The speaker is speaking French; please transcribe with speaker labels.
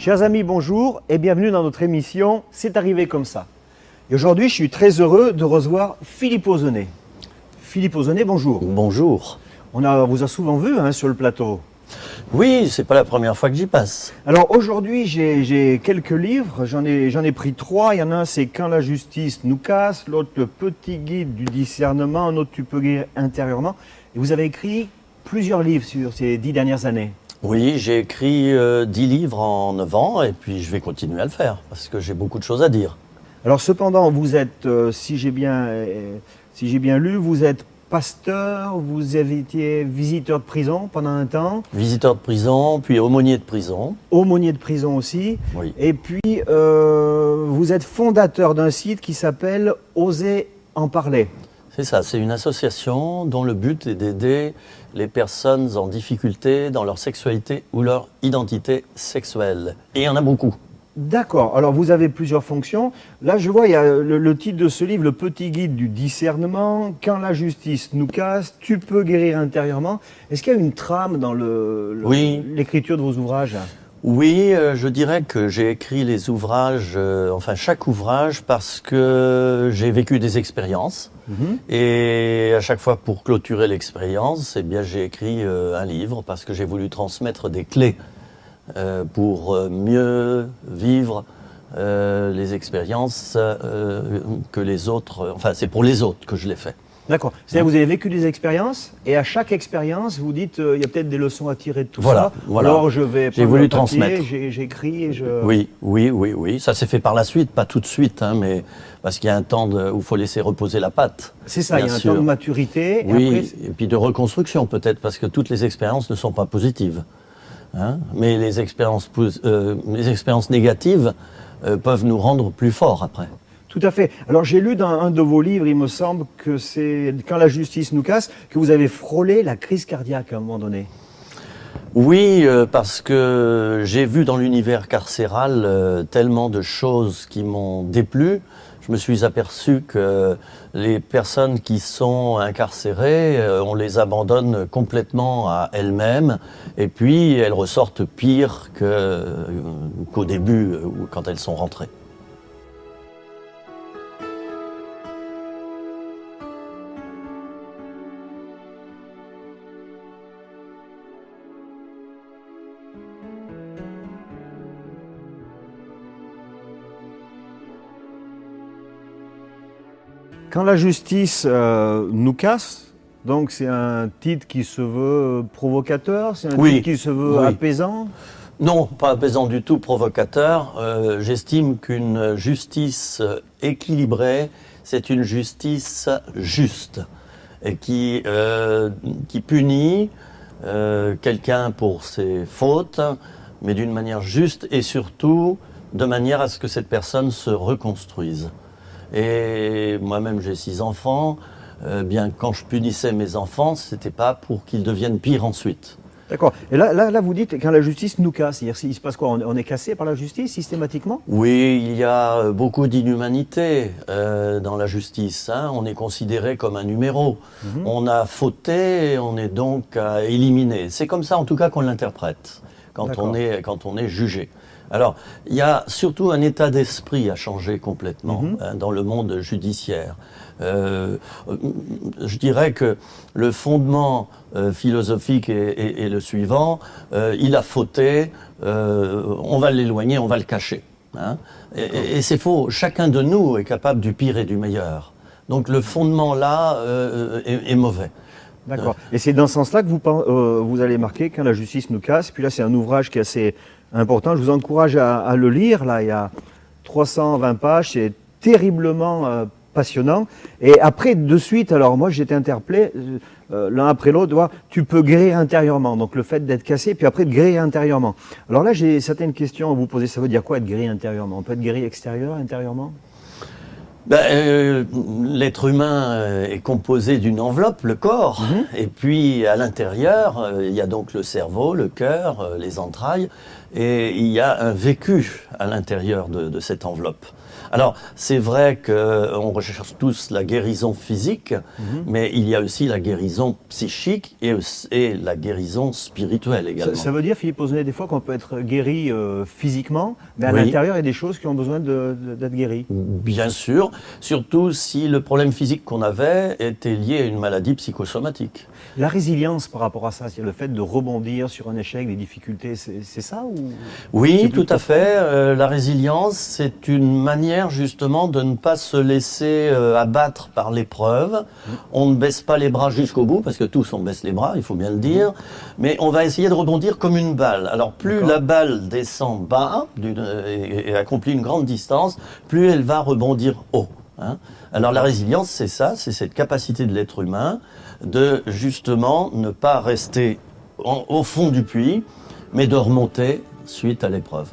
Speaker 1: Chers amis, bonjour et bienvenue dans notre émission « C'est arrivé comme ça ». Et aujourd'hui, je suis très heureux de recevoir Philippe Ozonnet. Philippe Ozonnet, bonjour.
Speaker 2: Bonjour.
Speaker 1: Vous a souvent vu sur le plateau.
Speaker 2: Oui, c'est pas la première fois que j'y passe.
Speaker 1: Alors aujourd'hui, j'ai quelques livres, j'en ai pris 3. Il y en a un, c'est « Quand la justice nous casse », l'autre « Le petit guide du discernement », un autre « Tu peux guérir intérieurement ». Et vous avez écrit plusieurs livres sur ces 10 dernières années.
Speaker 2: Oui, j'ai écrit 10 livres en 9 ans et puis je vais continuer à le faire parce que j'ai beaucoup de choses à dire.
Speaker 1: Alors cependant, vous êtes, si j'ai bien lu, vous êtes pasteur, vous avez été visiteur de prison pendant un temps.
Speaker 2: Visiteur de prison, puis aumônier de prison.
Speaker 1: Aumônier de prison aussi.
Speaker 2: Oui.
Speaker 1: Et puis, vous êtes fondateur d'un site qui s'appelle « Oser en parler ».
Speaker 2: C'est ça, c'est une association dont le but est d'aider les personnes en difficulté dans leur sexualité ou leur identité sexuelle. Et il y en a beaucoup.
Speaker 1: D'accord. Alors, vous avez plusieurs fonctions. Là, je vois, il y a le titre de ce livre, « Le petit guide du discernement »,« Quand la justice nous casse »,« Tu peux guérir intérieurement ». Est-ce qu'il y a une trame dans l'écriture de vos ouvrages ?
Speaker 2: Oui, je dirais que j'ai écrit les ouvrages, chaque ouvrage, parce que j'ai vécu des expériences. Et à chaque fois, pour clôturer l'expérience, eh bien, j'ai écrit un livre parce que j'ai voulu transmettre des clés pour mieux vivre les expériences que les autres. Enfin, c'est pour les autres que je l'ai fait.
Speaker 1: D'accord. C'est-à-dire que vous avez vécu des expériences et à chaque expérience, vous dites il y a peut-être des leçons à tirer de tout ça.
Speaker 2: Voilà.
Speaker 1: Alors je vais
Speaker 2: j'ai voulu transmettre.
Speaker 1: J'écris et je...
Speaker 2: Oui. Ça s'est fait par la suite, pas tout de suite, mais parce qu'il y a un temps où il faut laisser reposer la pâte.
Speaker 1: C'est ça, il y a un temps de maturité.
Speaker 2: Oui, et puis de reconstruction peut-être, parce que toutes les expériences ne sont pas positives. Mais les expériences négatives peuvent nous rendre plus forts après.
Speaker 1: Tout à fait. Alors j'ai lu dans un de vos livres, il me semble que c'est « Quand la justice nous casse », que vous avez frôlé la crise cardiaque à un moment donné.
Speaker 2: Oui, parce que j'ai vu dans l'univers carcéral tellement de choses qui m'ont déplu. Je me suis aperçu que les personnes qui sont incarcérées, on les abandonne complètement à elles-mêmes et puis elles ressortent pires qu'au début, quand elles sont rentrées.
Speaker 1: Quand la justice nous casse, donc c'est un titre qui se veut provocateur, c'est un titre qui se veut apaisant.
Speaker 2: Non, pas apaisant du tout, provocateur. J'estime qu'une justice équilibrée, c'est une justice juste et qui punit quelqu'un pour ses fautes, mais d'une manière juste et surtout de manière à ce que cette personne se reconstruise. Et moi-même, j'ai 6 enfants. Bien, quand je punissais mes enfants, c'était pas pour qu'ils deviennent pires ensuite.
Speaker 1: D'accord. Et là, vous dites quand la justice nous casse, c'est-à-dire il se passe quoi ? On est cassé par la justice systématiquement ?
Speaker 2: Oui, il y a beaucoup d'inhumanité dans la justice. On est considéré comme un numéro. On a fauté, et on est donc à éliminer. C'est comme ça, en tout cas, qu'on l'interprète quand on est jugé. Alors, il y a surtout un état d'esprit à changer complètement dans le monde judiciaire. Je dirais que le fondement philosophique est le suivant. Il a fauté, on va l'éloigner, on va le cacher. Et c'est faux. Chacun de nous est capable du pire et du meilleur. Donc le fondement là est mauvais.
Speaker 1: D'accord. Et c'est dans ce sens-là que vous allez marquer Quand la justice nous casse. Puis là, c'est un ouvrage qui est assez important. Je vous encourage à le lire. Là, il y a 320 pages. C'est terriblement passionnant. Et après, de suite, alors moi, j'étais interpellé l'un après l'autre. Tu peux guérir intérieurement. Donc le fait d'être cassé, puis après de guérir intérieurement. Alors là, j'ai certaines questions à vous poser. Ça veut dire quoi être guéri intérieurement ? On peut être guéri extérieur, intérieurement ?
Speaker 2: L'être humain est composé d'une enveloppe, le corps, et puis à l'intérieur, il y a donc le cerveau, le cœur, les entrailles, et il y a un vécu à l'intérieur de cette enveloppe. Alors, c'est vrai qu'on recherche tous la guérison physique, mais il y a aussi la guérison psychique et la guérison spirituelle également.
Speaker 1: Ça veut dire, Philippe Ozonnet, des fois qu'on peut être guéri physiquement, mais à
Speaker 2: Oui.
Speaker 1: l'intérieur, il y a des choses qui ont besoin d'être guéries.
Speaker 2: Bien sûr, surtout si le problème physique qu'on avait était lié à une maladie psychosomatique.
Speaker 1: La résilience par rapport à ça, c'est le fait de rebondir sur un échec, des difficultés, c'est ça ou...
Speaker 2: Oui,
Speaker 1: C'est
Speaker 2: tout
Speaker 1: plus
Speaker 2: à fait. La résilience, c'est une manière justement de ne pas se laisser abattre par l'épreuve. On ne baisse pas les bras jusqu'au bout, parce que tous on baisse les bras, il faut bien le dire, mais on va essayer de rebondir comme une balle. Alors plus la balle descend bas et accomplit une grande distance, plus elle va rebondir haut. Hein. Alors la résilience, c'est ça, c'est cette capacité de l'être humain de justement ne pas rester au fond du puits, mais de remonter suite à l'épreuve.